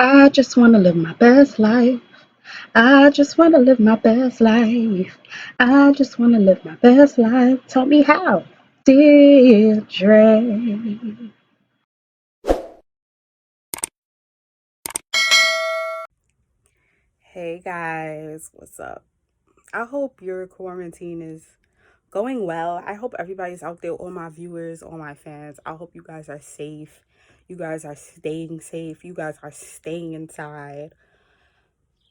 I just want to live my best life. I just want to live my best life. I just want to live my best life. Tell me how. Dear Dre. Hey guys, what's up? I hope your quarantine is going well. I hope everybody's out there, all my viewers, all my fans. I hope you guys are safe. You guys are staying safe. You guys are staying inside.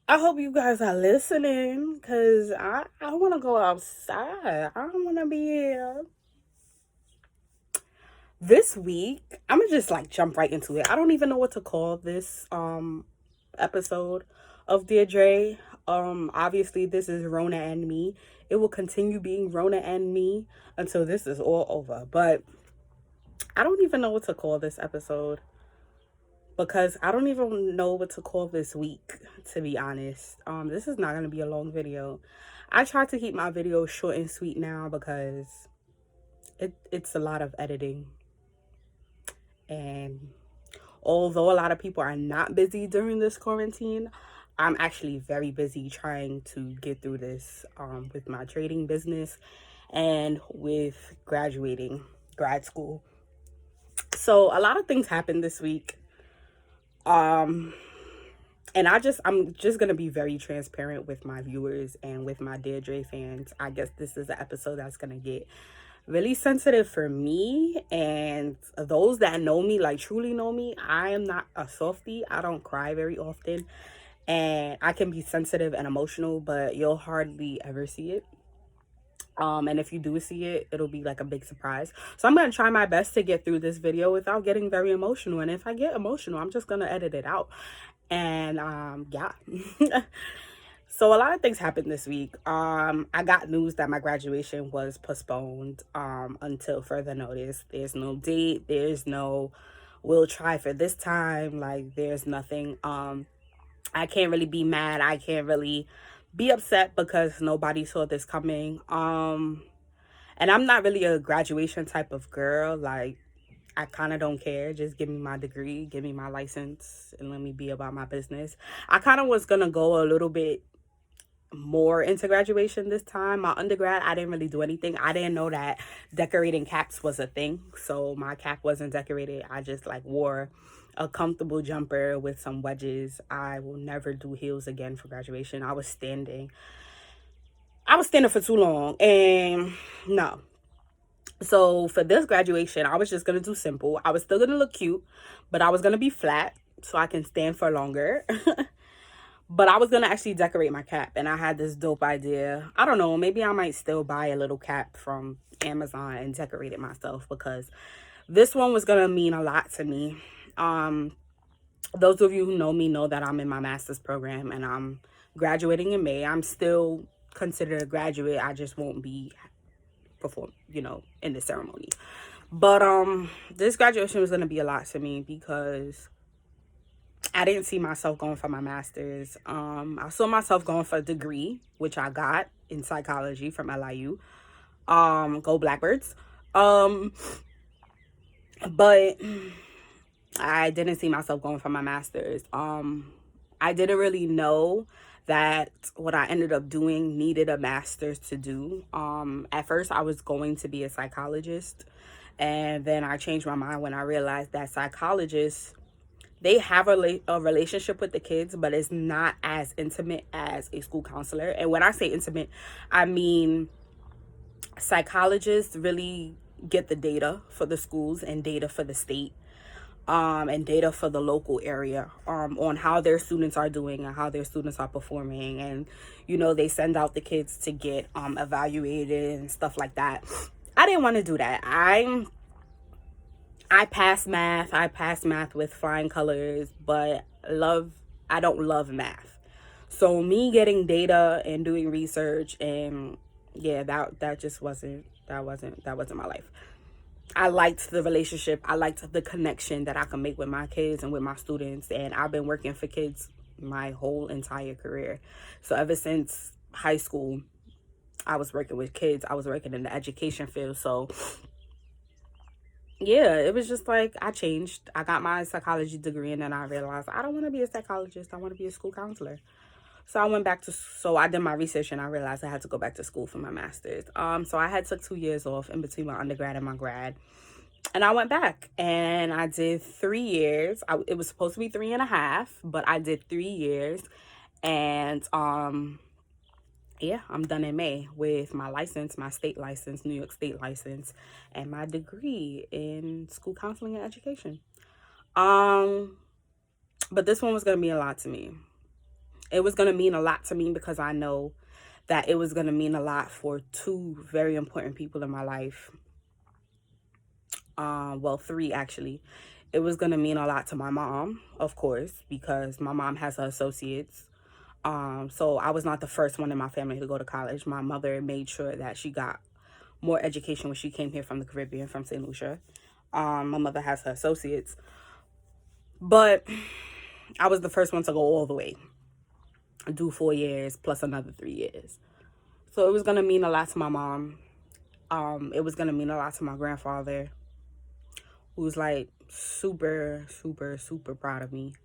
I hope you guys are listening because I want to go outside. I don't want to be here. This week, I'm gonna just like jump right into it. I don't even know what to call this episode of Dear Dre. Obviously this is Rona and Me. It will continue being Rona and Me until this is all over. But I don't even know what to call this episode because I don't even know what to call this week, to be honest. This is not gonna be a long video. I try to keep my videos short and sweet now because it's a lot of editing. And although a lot of people are not busy during this quarantine, I'm actually very busy trying to get through this with my trading business and with graduating grad school. So a lot of things happened this week. Um, and I'm just gonna be very transparent with my viewers and with my Dear Dre fans. I guess this is an episode that's gonna get really sensitive for me, and those that know me, like truly know me, I am not a softie. I don't cry very often, and I can be sensitive and emotional, but you'll hardly ever see it. And if you do see it, it'll be like a big surprise. So I'm gonna try my best to get through this video without getting very emotional, and if I get emotional, I'm just gonna edit it out. And yeah. So a lot of things happened this week. I got news that my graduation was postponed until further notice. There's no date, there's no we'll try for this time, like there's nothing. I can't really be mad. I can't really be upset because nobody saw this coming. And I'm not really a graduation type of girl. Like I kind of don't care. Just give me my degree, give me my license, and let me be about my business. I kind of was gonna go a little bit more into graduation this time. My undergrad, I didn't really do anything. I didn't know that decorating caps was a thing. So my cap wasn't decorated. I just like wore a comfortable jumper with some wedges. I will never do heels again for graduation. I was standing. I was standing for too long, and no. So for this graduation, I was just gonna do simple. I was still gonna look cute, but I was gonna be flat so I can stand for longer. But I was gonna actually decorate my cap, and I had this dope idea. I don't know, maybe I might still buy a little cap from Amazon and decorate it myself because this one was gonna mean a lot to me. Um, those of you who know me know that I'm in my master's program and I'm graduating in May. I'm still considered a graduate. I just won't be perform, in the ceremony. But this graduation was gonna be a lot to me because I didn't see myself going for my master's. I saw myself going for a degree, which I got in psychology from LIU. Go Blackbirds. Um, but I didn't see myself going for my master's. I didn't really know that what I ended up doing needed a master's to do. At first, I was going to be a psychologist, and then I changed my mind when I realized that psychologists, they have a relationship with the kids, but it's not as intimate as a school counselor. And when I say intimate, I mean psychologists really get the data for the schools and data for the state, and data for the local area, on how their students are doing and how their students are performing. And they send out the kids to get evaluated and stuff like that. I didn't want to do that. I passed math. I passed math with flying colors, but I don't love math. So me getting data and doing research, and yeah, that just wasn't my life. I liked the relationship. I liked the connection that I can make with my kids and with my students. And I've been working for kids my whole entire career. So ever since high school, I was working with kids. I was working in the education field. So yeah, it was just like I changed. I got my psychology degree, and then I realized I don't want to be a psychologist. I want to be a school counselor. So I went back to, so I did my research and I realized I had to go back to school for my master's. So I had took 2 years off in between my undergrad and my grad. And I went back and I did 3 years. It was supposed to be 3.5, but I did 3 years. And yeah, I'm done in May with my license, my state license, New York State license, and my degree in school counseling and education. Um, but this one was gonna mean a lot to me. It was gonna mean a lot to me because I know that it was gonna mean a lot for two very important people in my life. Well, three actually. It was gonna mean a lot to my mom, of course, because my mom has her associates. So I was not the first one in my family to go to college. My mother made sure that she got more education when she came here from the Caribbean, from St. Lucia. My mother has her associates, but I was the first one to go all the way, do 4 years plus another 3 years. So it was gonna mean a lot to my mom. It was gonna mean a lot to my grandfather, who's like super, super, super proud of me,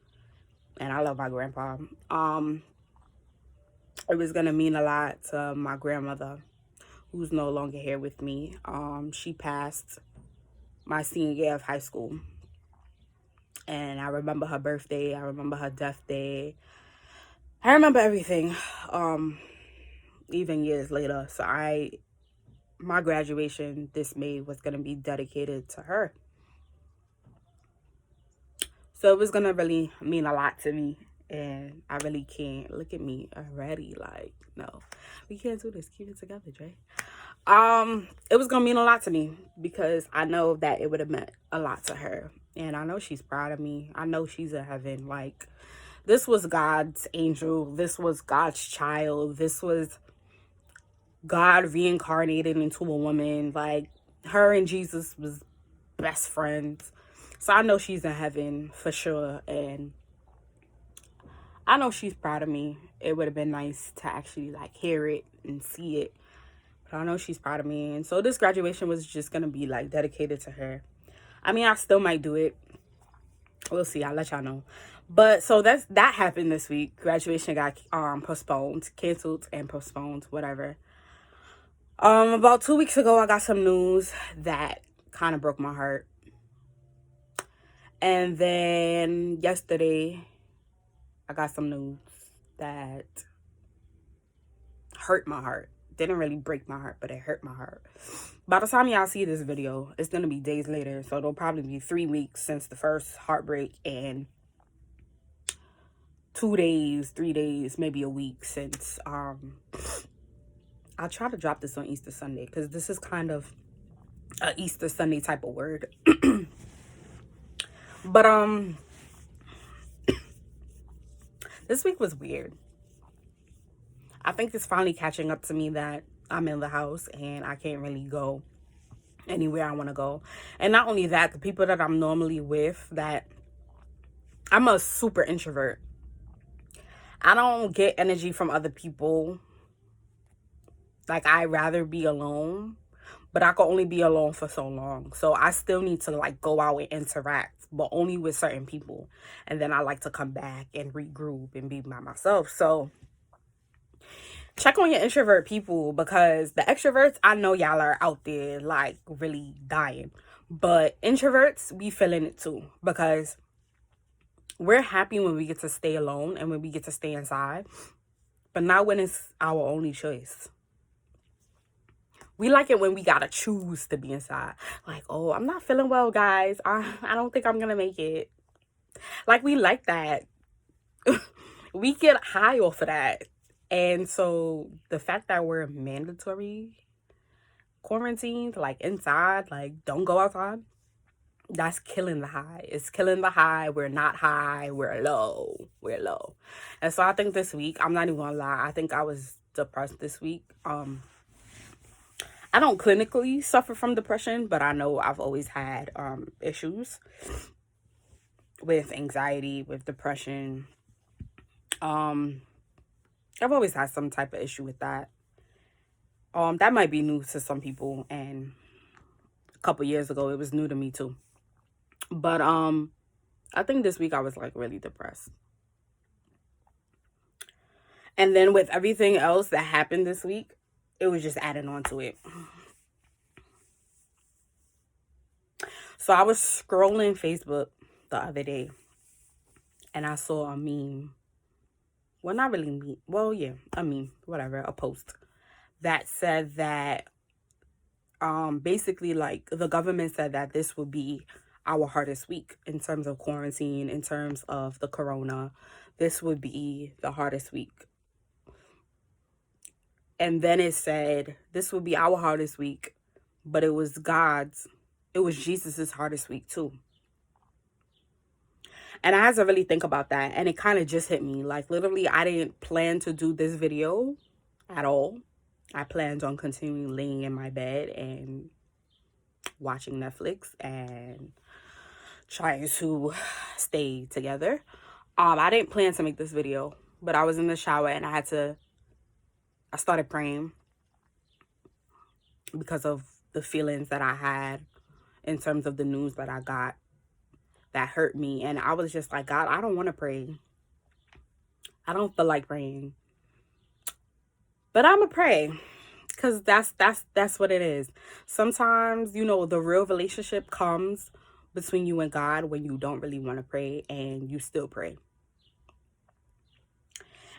and I love my grandpa. It was gonna mean a lot to my grandmother, who's no longer here with me. She passed my senior year of high school, and I remember her birthday. I remember her death day. I remember everything, um, even years later. So my graduation this May was gonna be dedicated to her. So it was gonna really mean a lot to me. And I really can't look at me already. Like, no, we can't do this. Keep it together, Jay. It was gonna mean a lot to me because I know that it would have meant a lot to her. And I know she's proud of me. I know she's in heaven. Like, this was God's angel. This was God's child. This was God reincarnated into a woman. Like, her and Jesus was best friends. So I know she's in heaven for sure. And I know she's proud of me. It would have been nice to actually like hear it and see it. But I know she's proud of me. And so this graduation was just gonna be like dedicated to her. I mean, I still might do it. We'll see. I'll let y'all know. But so that happened this week. Graduation got postponed, canceled and postponed, whatever. About 2 weeks ago I got some news that kind of broke my heart. And then yesterday I got some news that hurt my heart. Didn't really break my heart, but it hurt my heart. By the time y'all see this video, it's gonna be days later, so it'll probably be 3 weeks since the first heartbreak and 2 days, 3 days, maybe a week since I'll try to drop this on Easter Sunday because this is kind of a Easter Sunday type of word. But this week was weird. I think it's finally catching up to me that I'm in the house and I can't really go anywhere I want to go. And not only that, the people that I'm normally with, that I'm a super introvert. I don't get energy from other people. Like, I'd rather be alone, but I can only be alone for so long. So I still need to like go out and interact, but only with certain people. And then I like to come back and regroup and be by myself. So check on your introvert people, because the extroverts, I know y'all are out there like really dying. But introverts, we feeling it too, because we're happy when we get to stay alone and when we get to stay inside, but not when it's our only choice. We like it when we gotta choose to be inside. Like, oh, I'm not feeling well, guys. I don't think I'm gonna make it. Like, we like that. We get high off of that. And so the fact that we're mandatory quarantined, like inside, like don't go outside, that's killing the high. It's killing the high. We're not high. We're low. We're low. And so I think this week, I'm not even gonna lie, I think I was depressed this week. I don't clinically suffer from depression, but I know I've always had issues with anxiety, with depression. Um, I've always had some type of issue with that. That might be new to some people, and couple years ago. It was new to me too. But I think this week I was like really depressed. And then with everything else that happened this week, it was just adding on to it. So I was scrolling Facebook the other day and I saw a meme. Well, not really meme. Well, yeah, a meme, whatever, a post that said that basically like the government said that this would be our hardest week in terms of quarantine, in terms of the corona. This would be the hardest week. And then it said this would be our hardest week, but it was Jesus's hardest week too. And I had to really think about that, and it kind of just hit me. Like literally, I didn't plan to do this video at all. I planned on continuing laying in my bed and watching Netflix and trying to stay together. I didn't plan to make this video, but I was in the shower and I started praying because of the feelings that I had in terms of the news that I got that hurt me. And I was just like, God, I don't want to pray. I don't feel like praying. But I'm going to pray because that's what it is. Sometimes, you know, the real relationship comes between you and God when you don't really want to pray and you still pray.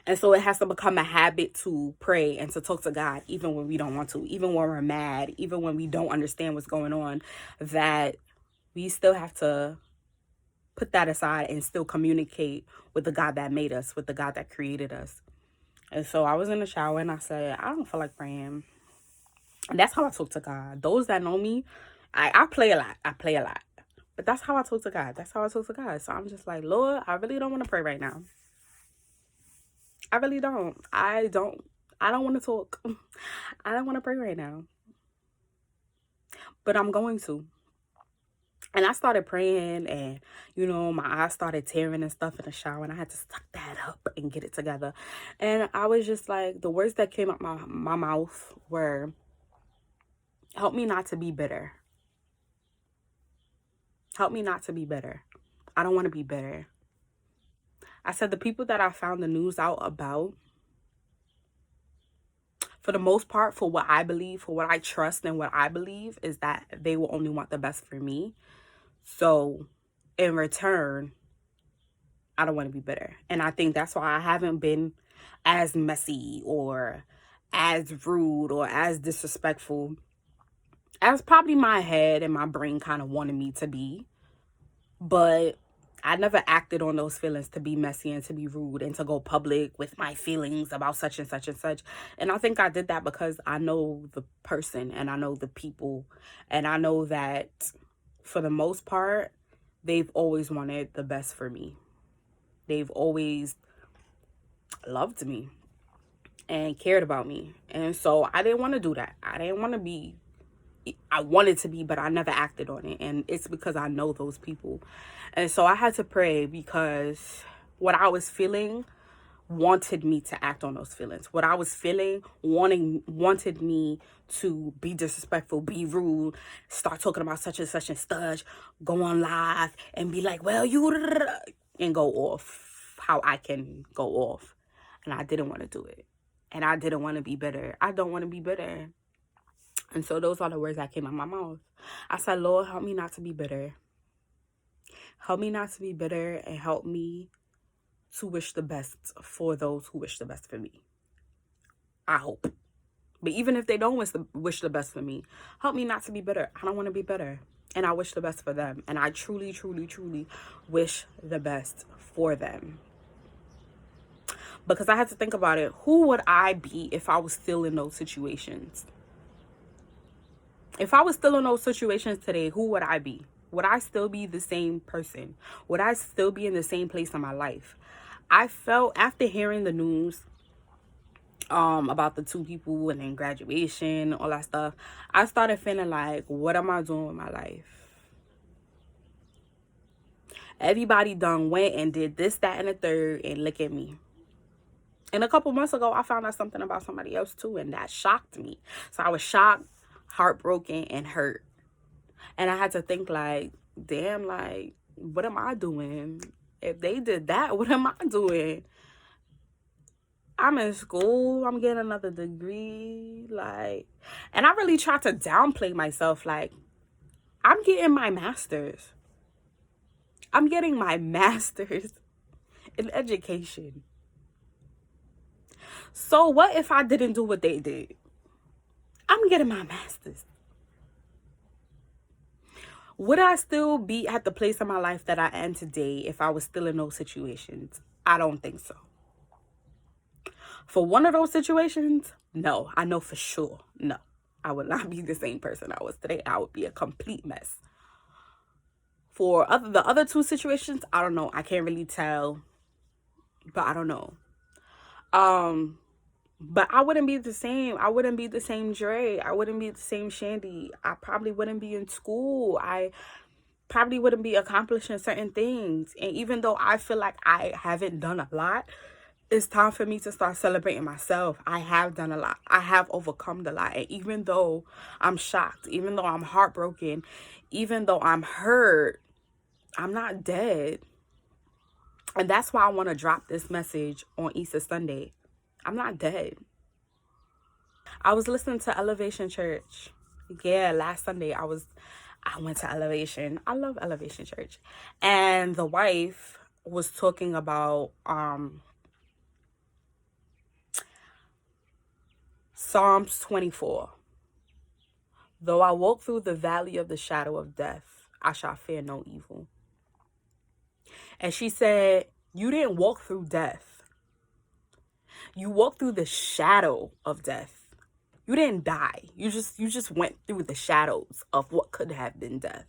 And so it has to become a habit to pray and to talk to God, even when we don't want to, even when we're mad, even when we don't understand what's going on, that we still have to put that aside and still communicate with the God that made us, with the God that created us. And so I was in the shower and I said, I don't feel like praying. And that's how I talk to God. Those that know me, I play a lot. I play a lot. But that's how I talk to God. That's how I talk to God. So I'm just like, Lord, I really don't want to pray right now. I really don't. I don't want to talk. I don't want to pray right now. But I'm going to. And I started praying and, you know, my eyes started tearing and stuff in the shower and I had to suck that up and get it together. And I was just like, the words that came out my mouth were, help me not to be bitter. Help me not to be bitter. I don't want to be bitter. I said the people that I found the news out about, for the most part, for what I believe, for what I trust and what I believe is that they will only want the best for me. So in return, I don't want to be bitter. And I think that's why I haven't been as messy or as rude or as disrespectful as probably my head and my brain kind of wanted me to be. But I never acted on those feelings to be messy and to be rude and to go public with my feelings about such and such and such. And I think I did that because I know the person and I know the people. And I know that for the most part, they've always wanted the best for me. They've always loved me and cared about me. And so I didn't want to do that. I wanted to be, but I never acted on it. And it's because I know those people. And so I had to pray because what I was feeling wanted me to act on those feelings. What I was feeling wanted me to be disrespectful, be rude, start talking about such and such, go on live and be like, well, you, and go off how I can go off. And I didn't want to do it. And I didn't want to be bitter. I don't want to be bitter. And so those are the words that came out my mouth. I said, Lord, help me not to be bitter. Help me not to be bitter and help me to wish the best for those who wish the best for me. I hope. But even if they don't wish the best for me, help me not to be bitter. I don't want to be bitter. And I wish the best for them. And I truly, truly, truly wish the best for them. Because I had to think about it. Who would I be if I was still in those situations? If I was still in those situations today, who would I be? Would I still be the same person? Would I still be in the same place in my life? I felt after hearing the news about the two people and then graduation, all that stuff, I started feeling like, what am I doing with my life? Everybody done went and did this, that, and the third, and look at me. And a couple months ago, I found out something about somebody else too, and that shocked me. So I was shocked, heartbroken, and hurt. And I had to think like, damn, like, what am I doing? If they did that, what am I doing? I'm in school, I'm getting another degree, like, and I really tried to downplay myself, like, I'm getting my master's. I'm getting my master's in education. So what if I didn't do what they did? I'm getting my master's. Would I still be at the place in my life that I am today if I was still in those situations? I don't think so. For one of those situations, no, I know for sure. No, I would not be the same person I was today. I would be a complete mess. For the other two situations, I don't know. I can't really tell, but I don't know. Um, but I wouldn't be the same. I wouldn't be the same Dre. I wouldn't be the same Shandy. I probably wouldn't be in school. I probably wouldn't be accomplishing certain things. And even though I feel like I haven't done a lot, it's time for me to start celebrating myself. I have done a lot. I have overcome a lot. And even though I'm shocked, even though I'm heartbroken, even though I'm hurt, I'm not dead. And that's why I want to drop this message on Easter Sunday. I'm not dead. I was listening to Elevation Church. Yeah, last Sunday I went to Elevation. I love Elevation Church. And the wife was talking about Psalms 24. Though I walk through the valley of the shadow of death, I shall fear no evil. And she said, you didn't walk through death. You walked through the shadow of death. You didn't die. You just went through the shadows of what could have been death.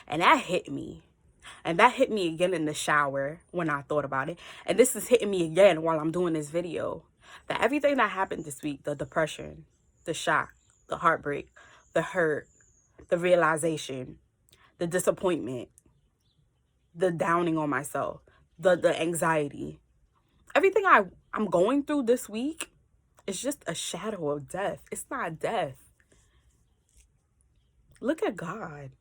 And that hit me. And that hit me again in the shower when I thought about it. And this is hitting me again while I'm doing this video. That everything that happened this week, the depression, the shock, the heartbreak, the hurt, the realization, the disappointment, the downing on myself, the anxiety, everything I'm going through this week is just a shadow of death. It's not death. Look at God.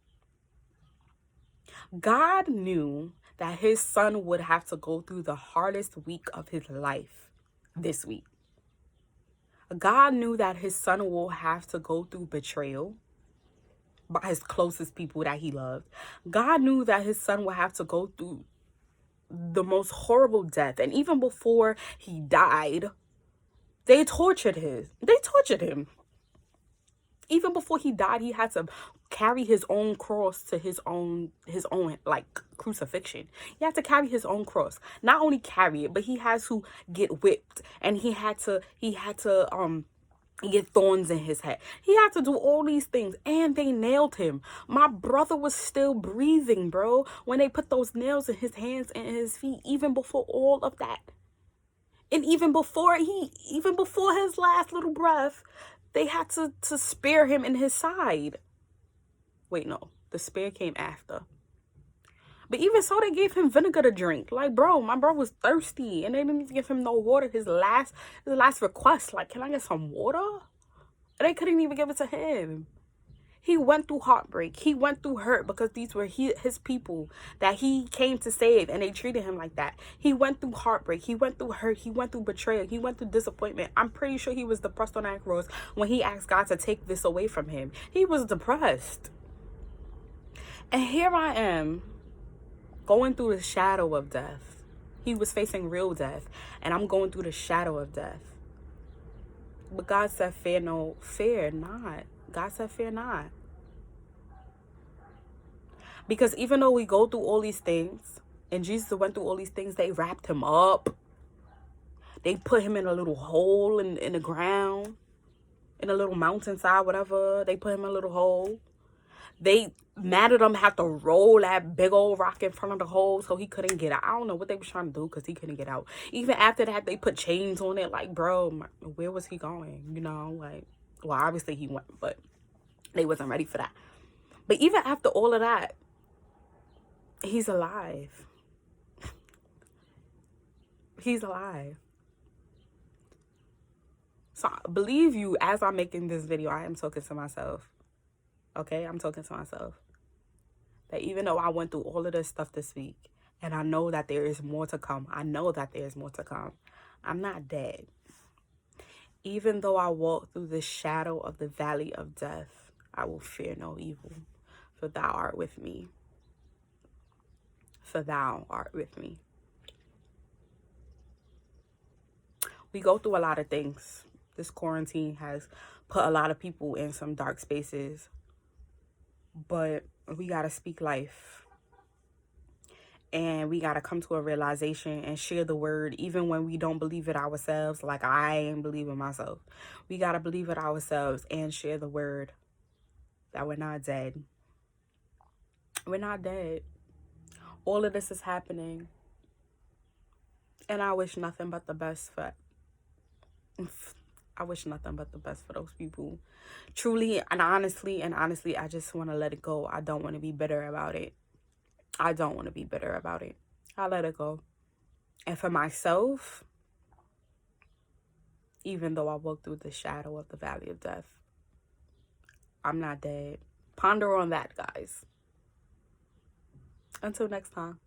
God knew that his son would have to go through the hardest week of his life this week. God knew that his son will have to go through betrayal by his closest people that he loved. God knew that his son would have to go through the most horrible death. And even before he died, they tortured him. Even before he died, he had to carry his own cross to his own like crucifixion. He had to carry his own cross. Not only carry it, but he had to get whipped, and he had to get thorns in his head. He had to do all these things, and they nailed him. My brother was still breathing, bro, when they put those nails in his hands and his feet, even before all of that. And even before his last little breath, they had to spare him in his side. Wait, no, the spear came after. But even so, they gave him vinegar to drink. Like, bro, my bro was thirsty, and they didn't even give him no water. His last request, like, can I get some water? And they couldn't even give it to him. He went through heartbreak. He went through hurt because these were his people that he came to save, and they treated him like that. He went through heartbreak. He went through hurt. He went through betrayal. He went through disappointment. I'm pretty sure he was depressed on that cross when he asked God to take this away from him. He was depressed. And here I am going through the shadow of death. He was facing real death, and I'm going through the shadow of death. But God said, fear not. God said, fear not. Because even though we go through all these things, and Jesus went through all these things, they wrapped him up. They put him in a little hole in the ground, in a little mountainside, whatever. They put him in a little hole. They mad at him, had to roll that big old rock in front of the hole so he couldn't get out. I don't know what they were trying to do because he couldn't get out. Even after that, they put chains on it. Like, bro, where was he going? You know, like, well, obviously he went, but they wasn't ready for that. But even after all of that, he's alive. He's alive. So I believe you, as I'm making this video, I am talking to myself. Okay, I'm talking to myself. That even though I went through all of this stuff this week, and I know that there is more to come, I know that there is more to come, I'm not dead. Even though I walk through the shadow of the valley of death, I will fear no evil, for thou art with me. For thou art with me. We go through a lot of things. This quarantine has put a lot of people in some dark spaces, but we got to speak life. And we got to come to a realization and share the word, even when we don't believe it ourselves. Like I ain't believing myself. We got to believe it ourselves and share the word that we're not dead. We're not dead. All of this is happening. And I wish nothing but the best for I wish nothing but the best for those people. Truly and honestly, I just want to let it go. I don't want to be bitter about it. I don't want to be bitter about it. I let it go. And for myself, even though I walk through the shadow of the valley of death, I'm not dead. Ponder on that, guys. Until next time.